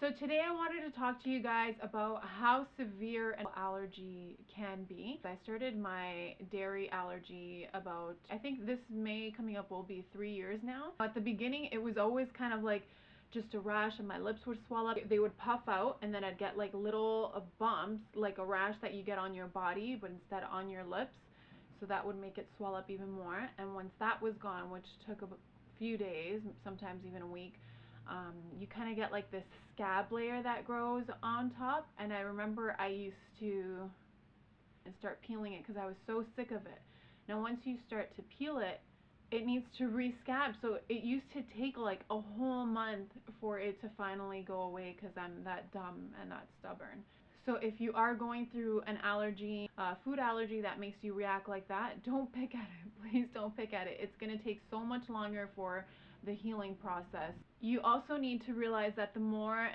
So today I wanted to talk to you guys about how severe an allergy can be. I started my dairy allergy about, I think this May coming up will be 3 years now. At the beginning it was always kind of like just a rash and my lips would swell up. They would puff out and then I'd get like little bumps, like a rash that you get on your body but instead on your lips. So that would make it swell up even more. And once that was gone, which took a few days, sometimes even a week, you kind of get like this scab layer that grows on top. And I remember I used to start peeling it because I was so sick of it. Now once you start to peel it, it needs to re-scab. So it used to take like a whole month for it to finally go away because I'm that dumb and that stubborn. So if you are going through an allergy, food allergy that makes you react like that, don't pick at it. Please don't pick at it. It's going to take so much longer for the healing process. You also need to realize that the more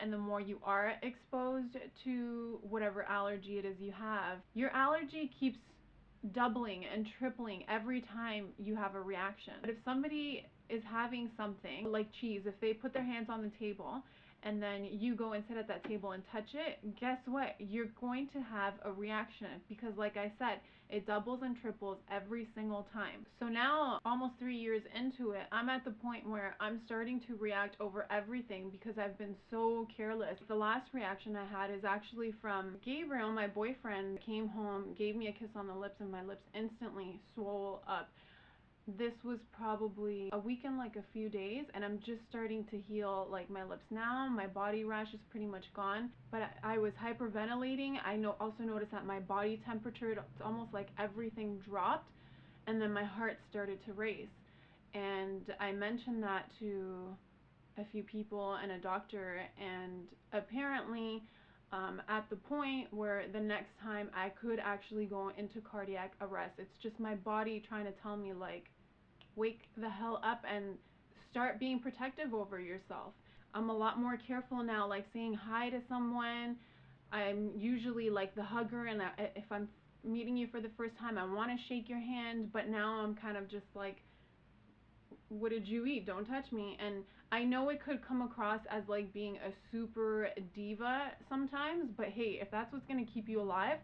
you are exposed to whatever allergy it is you have, your allergy keeps doubling and tripling every time you have a reaction. But if somebody is having something like cheese, if they put their hands on the table and then you go and sit at that table and touch it, guess what? You're going to have a reaction because, like I said, it doubles and triples every single time. So now, almost 3 years into it, I'm at the point where I'm starting to react over everything because I've been so careless. The last reaction I had is actually from Gabriel, my boyfriend. Came home, gave me a kiss on the lips, and my lips instantly swole up. This was probably a week and like a few days, and I'm just starting to heal like my lips now. My body rash is pretty much gone, but I was hyperventilating. I also noticed that my body temperature, it's almost like everything dropped, and then my heart started to race. And I mentioned that to a few people and a doctor, and apparently at the point where the next time I could actually go into cardiac arrest. It's just my body trying to tell me, like, wake the hell up and start being protective over yourself. I'm a lot more careful now, like saying hi to someone. I'm usually like the hugger, and if I'm meeting you for the first time, I want to shake your hand, but now I'm kind of just like, what did you eat? Don't touch me. And I know it could come across as like being a super diva sometimes, but hey, if that's what's going to keep you alive,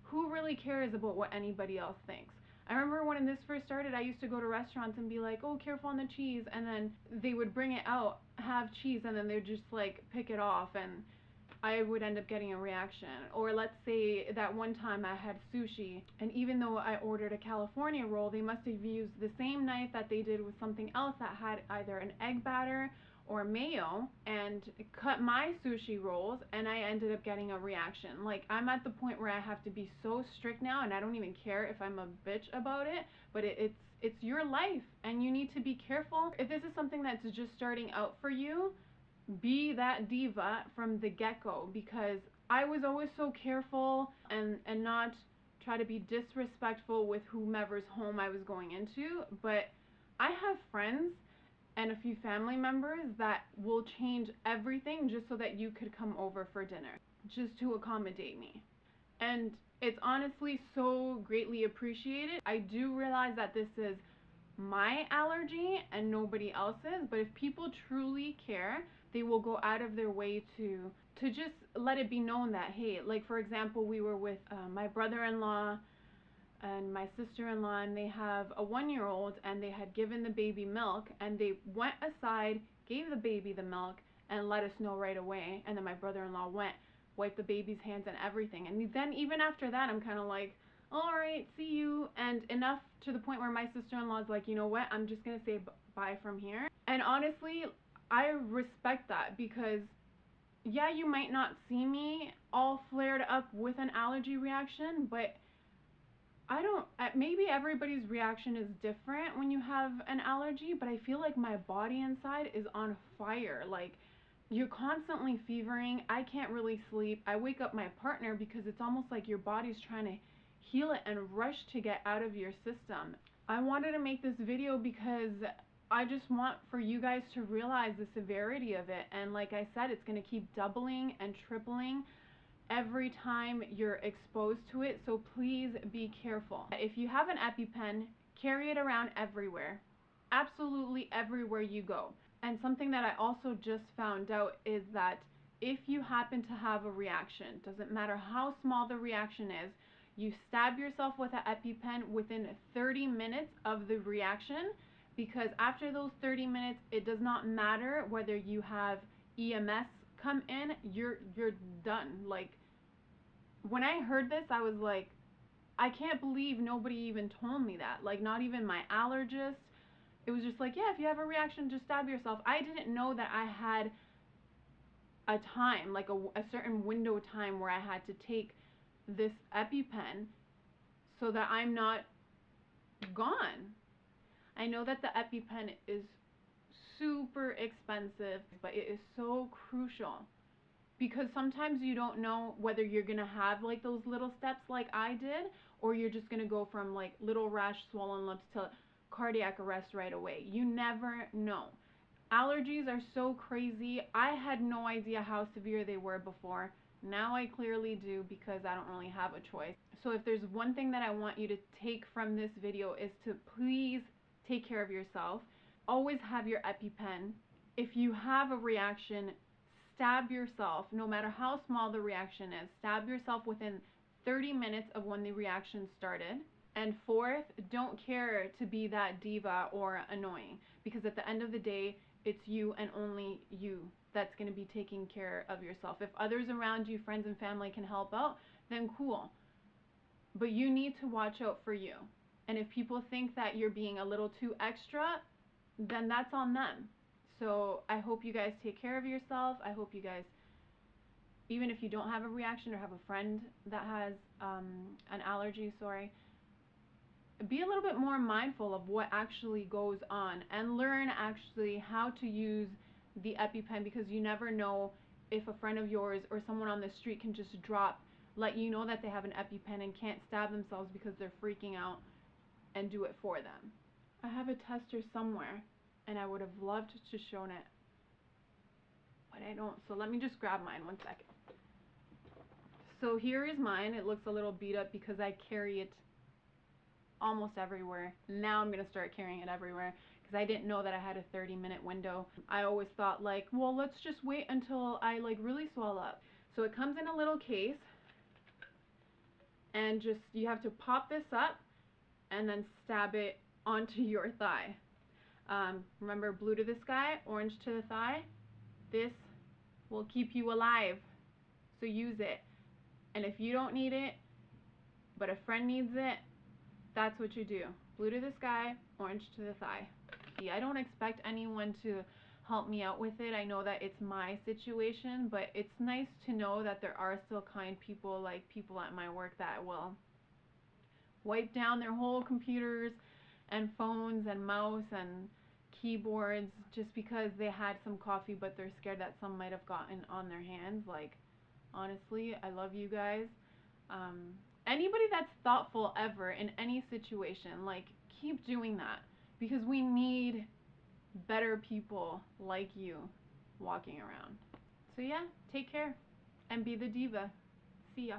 who really cares about what anybody else thinks? I remember when this first started, I used to go to restaurants and be like, oh, careful on the cheese, and then they would bring it out, have cheese, and then they'd just like pick it off, and I would end up getting a reaction. Or let's say that one time I had sushi, and even though I ordered a California roll, they must have used the same knife that they did with something else that had either an egg batter or mayo, and cut my sushi rolls, and I ended up getting a reaction. Like, I'm at the point where I have to be so strict now, and I don't even care if I'm a bitch about it, but it's your life, and you need to be careful. If this is something that's just starting out for you, be that diva from the get-go, because I was always so careful and not try to be disrespectful with whomever's home I was going into. But I have friends and a few family members that will change everything just so that you could come over for dinner, just to accommodate me. And it's honestly so greatly appreciated. I do realize that this is my allergy and nobody else's, but if people truly care, they will go out of their way to just let it be known that, hey, like for example, we were with my brother-in-law and my sister-in-law, and they have a 1-year-old, and they had given the baby milk, and they went aside, gave the baby the milk, and let us know right away. And then my brother-in-law went, wiped the baby's hands and everything, and then even after that, I'm kind of like, all right, see you. And enough to the point where my sister-in-law is like, you know what, I'm just gonna say bye from here. And honestly, I respect that, because yeah, you might not see me all flared up with an allergy reaction, but I don't, maybe everybody's reaction is different when you have an allergy, but I feel like my body inside is on fire. Like, you're constantly fevering. I can't really sleep. I wake up my partner because it's almost like your body's trying to heal it and rush to get out of your system. I wanted to make this video because I just want for you guys to realize the severity of it. And like I said, it's going to keep doubling and tripling every time you're exposed to it, so please be careful. If you have an EpiPen, carry it around everywhere, absolutely everywhere you go. And something that I also just found out is that if you happen to have a reaction, doesn't matter how small the reaction is, you stab yourself with an EpiPen within 30 minutes of the reaction, because after those 30 minutes, it does not matter whether you have EMS come in, you're done. Like, when I heard this, I was like, I can't believe nobody even told me that. Like, not even my allergist. It was just like, yeah, if you have a reaction, just stab yourself. I didn't know that I had a time, like a certain window time where I had to take this EpiPen so that I'm not gone. I know that the EpiPen is super expensive, but it is so crucial, because sometimes you don't know whether you're going to have like those little steps like I did, or you're just going to go from like little rash, swollen lips to cardiac arrest right away. You never know. Allergies are so crazy. I had no idea how severe they were before. Now I clearly do, because I don't really have a choice. So if there's one thing that I want you to take from this video, is to please take care of yourself. Always have your EpiPen. If you have a reaction, stab yourself, no matter how small the reaction is. Stab yourself within 30 minutes of when the reaction started. And fourth, don't care to be that diva or annoying, because at the end of the day, it's you and only you that's going to be taking care of yourself. If others around you, friends and family, can help out, then cool. But you need to watch out for you. And if people think that you're being a little too extra, then that's on them. So I hope you guys take care of yourself. I hope you guys, even if you don't have a reaction or have a friend that has an allergy, be a little bit more mindful of what actually goes on, and learn actually how to use the EpiPen, because you never know if a friend of yours or someone on the street can just let you know that they have an EpiPen and can't stab themselves because they're freaking out, and do it for them. I have a tester somewhere, and I would have loved to shown it, but I don't. So let me just grab mine 1 second. So here is mine. It looks a little beat up because I carry it almost everywhere. Now I'm gonna start carrying it everywhere, because I didn't know that I had a 30-minute window. I always thought, like, well, let's just wait until I like really swell up. So it comes in a little case, and just, you have to pop this up and then stab it onto your thigh. Remember, blue to the sky, orange to the thigh. This will keep you alive, so use it. And if you don't need it, but a friend needs it, that's what you do. Blue to the sky, orange to the thigh. I don't expect anyone to help me out with it. I know that it's my situation, but it's nice to know that there are still kind people, like people at my work, that will wipe down their whole computers and phones and mouse and keyboards just because they had some coffee, but they're scared that some might have gotten on their hands. Like, honestly, I love you guys. Anybody that's thoughtful ever in any situation, like, keep doing that, because we need better people like you walking around. So yeah, take care and be the diva. See ya.